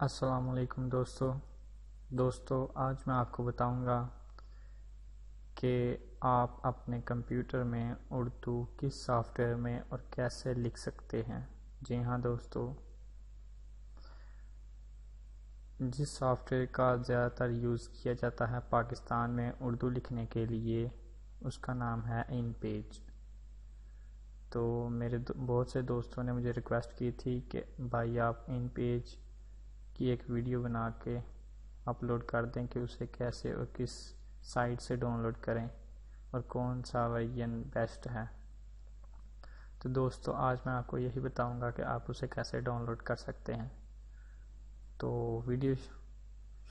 السلام علیکم دوستو آج میں آپ کو بتاؤں گا کہ آپ اپنے کمپیوٹر میں اردو کس سافٹ ویئر میں اور کیسے لکھ سکتے ہیں۔ جی ہاں دوستو، جس سافٹ ویئر کا زیادہ تر یوز کیا جاتا ہے پاکستان میں اردو لکھنے کے لیے، اس کا نام ہے inpage۔ تو میرے بہت سے دوستوں نے مجھے ریکویسٹ کی تھی کہ بھائی آپ inpage کی ایک ویڈیو بنا کے اپلوڈ کر دیں کہ اسے کیسے اور کس سائٹ سے ڈاؤن لوڈ کریں اور کون سا ورژن بیسٹ ہے۔ تو دوستو آج میں آپ کو یہی بتاؤں گا کہ آپ اسے کیسے ڈاؤن لوڈ کر سکتے ہیں۔ تو ویڈیو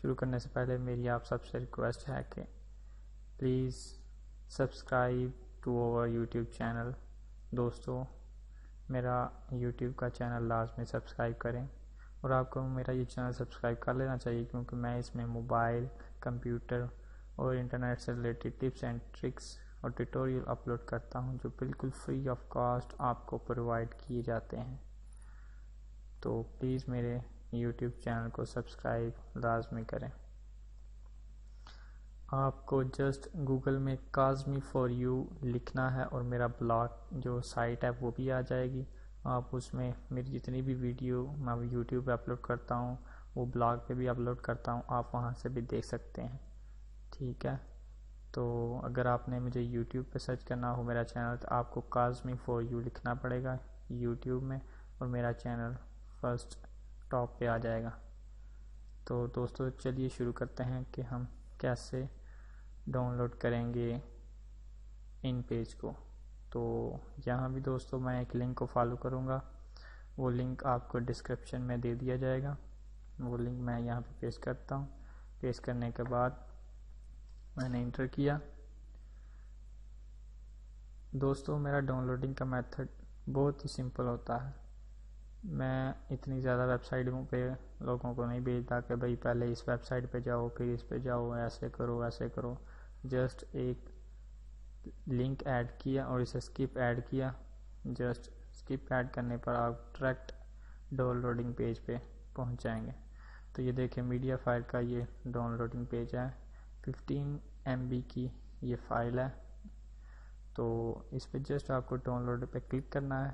شروع کرنے سے پہلے میری آپ سب سے ریکویسٹ ہے کہ please subscribe to our YouTube channel. دوستو میرا یوٹیوب کا چینل لازمی سبسکرائب کریں، اور آپ کو میرا یہ چینل سبسکرائب کر لینا چاہیے، کیونکہ میں اس میں موبائل، کمپیوٹر اور انٹرنیٹ سے ریلیٹڈ ٹپس اینڈ ٹرکس اور ٹیوٹوریل اپلوڈ کرتا ہوں جو بالکل فری آف کاسٹ آپ کو پرووائڈ کیے جاتے ہیں۔ تو پلیز میرے یوٹیوب چینل کو سبسکرائب لازمی کریں۔ آپ کو جسٹ گوگل میں کازمی فار یو لکھنا ہے اور میرا بلاگ جو سائٹ ہے وہ بھی آ جائے گی۔ آپ اس میں میری جتنی بھی ویڈیو میں یوٹیوب پہ اپلوڈ کرتا ہوں وہ بلاگ پہ بھی اپلوڈ کرتا ہوں، آپ وہاں سے بھی دیکھ سکتے ہیں، ٹھیک ہے۔ تو اگر آپ نے مجھے یوٹیوب پہ سرچ کرنا ہو میرا چینل، تو آپ کو کازمی فار یو لکھنا پڑے گا یوٹیوب میں، اور میرا چینل فرسٹ ٹاپ پہ آ جائے گا۔ تو دوستو چلیے شروع کرتے ہیں کہ ہم کیسے ڈاؤن لوڈ کریں گے inpage کو۔ تو یہاں بھی دوستو میں ایک لنک کو فالو کروں گا، وہ لنک آپ کو ڈسکرپشن میں دے دیا جائے گا۔ وہ لنک میں یہاں پہ پیسٹ کرتا ہوں۔ پیسٹ کرنے کے بعد میں نے انٹر کیا۔ دوستو میرا ڈاؤن لوڈنگ کا میتھڈ بہت ہی سمپل ہوتا ہے۔ میں اتنی زیادہ ویب سائٹوں پہ لوگوں کو نہیں بھیجتا کہ بھئی پہلے اس ویب سائٹ پہ جاؤ پھر اس پہ جاؤ، ایسے کرو ایسے کرو۔ جسٹ ایک لنک ایڈ کیا اور اسے اسکپ ایڈ کیا۔ جسٹ اسکپ ایڈ کرنے پر آپ ڈائریکٹ ڈاؤن لوڈنگ پیج پہ پہنچ جائیں گے۔ تو یہ دیکھیں میڈیا فائل کا یہ ڈاؤن لوڈنگ پیج ہے، 15 MB کی یہ فائل ہے۔ تو اس پہ جسٹ آپ کو ڈاؤن لوڈ پہ کلک کرنا ہے۔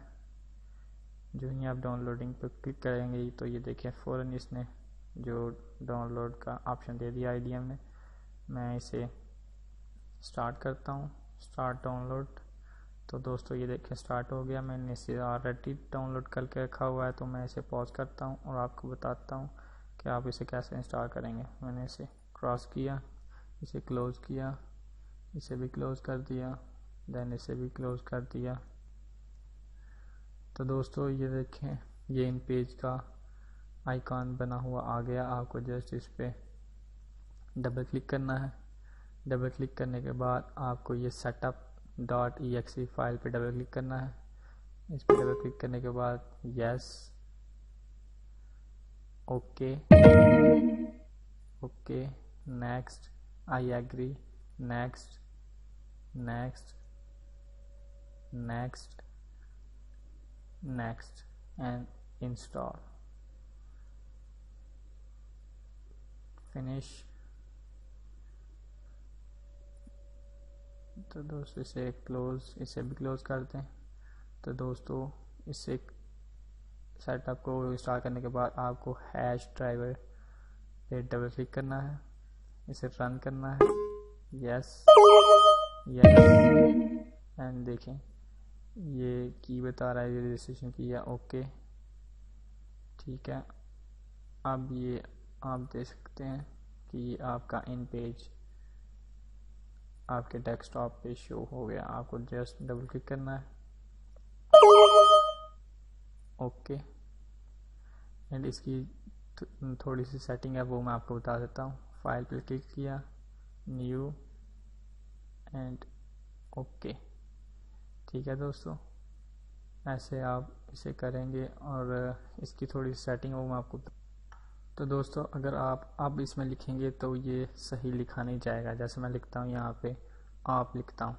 جو ہی آپ ڈاؤن لوڈنگ پہ کلک کریں گے تو یہ دیکھیں فوراً اس نے جو ڈاؤن لوڈ کا آپشن دے دیا IDM نے۔ میں اسے سٹارٹ کرتا ہوں، سٹارٹ ڈاؤن لوڈ۔ تو دوستو یہ دیکھیں سٹارٹ ہو گیا۔ میں نے اسے آلریڈی ڈاؤن لوڈ کر کے رکھا ہوا ہے، تو میں اسے پاز کرتا ہوں اور آپ کو بتاتا ہوں کہ آپ اسے کیسے انسٹال کریں گے۔ میں نے اسے کراس کیا، اسے کلوز کیا، اسے بھی کلوز کر دیا، دین اسے بھی کلوز کر دیا۔ تو دوستو یہ دیکھیں یہ inpage کا آئیکن بنا ہوا آ گیا۔ آپ کو جسٹ اس پہ ڈبل کلک کرنا ہے۔ ڈبل کلک کرنے کے بعد آپ کو یہ سیٹ اپ .exe فائل پہ ڈبل کلک کرنا ہے۔ اس پہ ڈبل کلک کرنے کے بعد yes, okay, okay, next, I agree, next, next, next, next and install, finish. تو دوستو اسے کلوز، اسے بھی کلوز کر دیں۔ تو دوستو اسے سیٹ اپ کو انسٹال کرنے کے بعد آپ کو ہیش ڈرائیور پہ ڈبل کلک کرنا ہے، اسے رن کرنا ہے، یس، یس، اینڈ دیکھیں یہ کی بتا رہا ہے رجسٹریشن کیا، اوکے، ٹھیک ہے۔ اب یہ آپ دیکھ سکتے ہیں کہ یہ آپ کا inpage آپ کے ڈیسک ٹاپ پہ شو ہو گیا۔ آپ کو جسٹ ڈبل کلک کرنا ہے، اوکے، اینڈ اس کی تھوڑی سی سیٹنگ ہے وہ میں آپ کو بتا دیتا ہوں۔ فائل پہ کلک کیا، نیو، اینڈ اوکے، ٹھیک ہے دوستو۔ ایسے آپ اسے کریں گے اور اس کی تھوڑی سیٹنگ ہے وہ میں آپ کو تو دوستو اگر آپ اب اس میں لکھیں گے تو یہ صحیح لکھا نہیں جائے گا۔ جیسے میں لکھتا ہوں یہاں پہ آپ لکھتا ہوں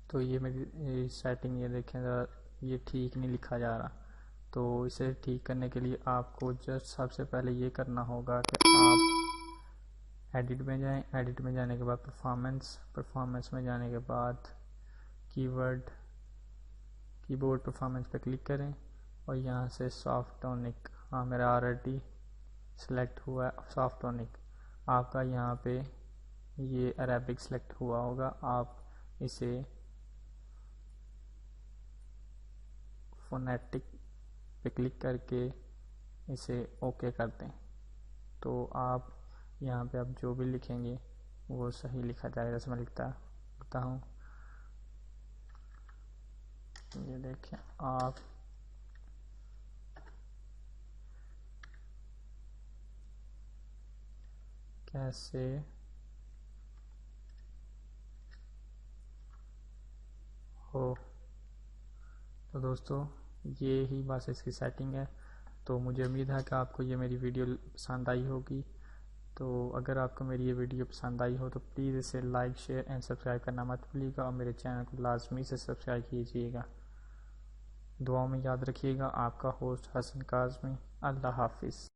تو یہ میری سیٹنگ یہ دیکھیں ذرا، یہ ٹھیک نہیں لکھا جا رہا۔ تو اسے ٹھیک کرنے کے لیے آپ کو جسٹ سب سے پہلے یہ کرنا ہوگا کہ آپ ایڈٹ میں جائیں. ایڈٹ میں جانے کے بعد پرفارمنس میں جانے کے بعد کی بورڈ پرفارمنس پہ کلک کریں اور یہاں سے سافٹ ٹونک، ہاں میرا آلریڈی سلیکٹ ہوا ہے سافٹ ٹونک. آپ کا یہاں پہ یہ عربک سلیکٹ ہوا ہوگا، آپ اسے فونیٹک پہ کلک کر کے اسے اوکے کر دیں. تو آپ یہاں پہ اب جو بھی لکھیں گے وہ صحیح لکھا جائے گا. جیسے میں لکھتا ہوں، یہ دیکھیں آپ کیسے ہو. تو دوستو یہ ہی بس اس کی سیٹنگ ہے. تو مجھے امید ہے کہ آپ کو یہ میری ویڈیو پسند آئی ہوگی. تو اگر آپ کو میری یہ ویڈیو پسند آئی ہو تو پلیز اسے لائک، شیئر اینڈ سبسکرائب کرنا مت بھولیے گا، اور میرے چینل کو لازمی سے سبسکرائب کیجیے گا. دعاؤں میں یاد رکھیے گا. آپ کا ہوسٹ حسن کاظمی. اللہ حافظ.